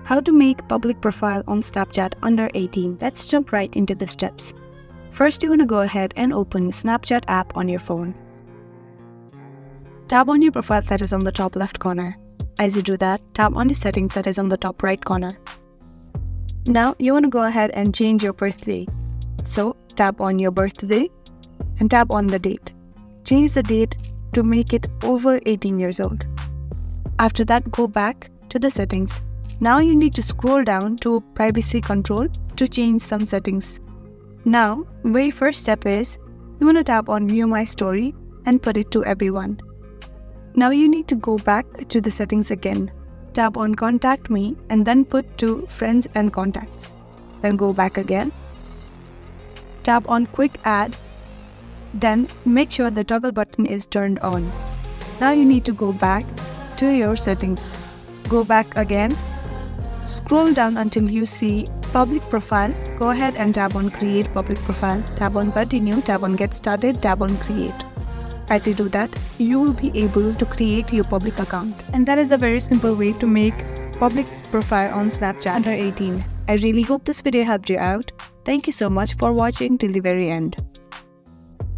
How to make public profile on Snapchat under 18. Let's jump right into the steps. First, you want to go ahead and open Snapchat app on your phone. Tap on your profile that is on the top left corner. As you do that, tap on the settings that is on the top right corner. Now, you want to go ahead and change your birthday. So, tap on your birthday and tap on the date. Change the date to make it over 18 years old. After that, go back to the settings. Now you need to scroll down to privacy control to change some settings. Now, very first step is, you want to tap on view my story and put it to everyone. Now you need to go back to the settings again. Tap on contact me and then put to friends and contacts. Then go back again. Tap on quick add. Then make sure the toggle button is turned on. Now you need to go back to your settings. Go back again. Scroll down until you see public profile. Go ahead and tap on create public profile. Tap on continue, tap on get started, tap on create. As you do that, you will be able to create your public account. And that is the very simple way to make public profile on Snapchat under 18. I really hope this video helped you out. Thank you so much for watching till the very end.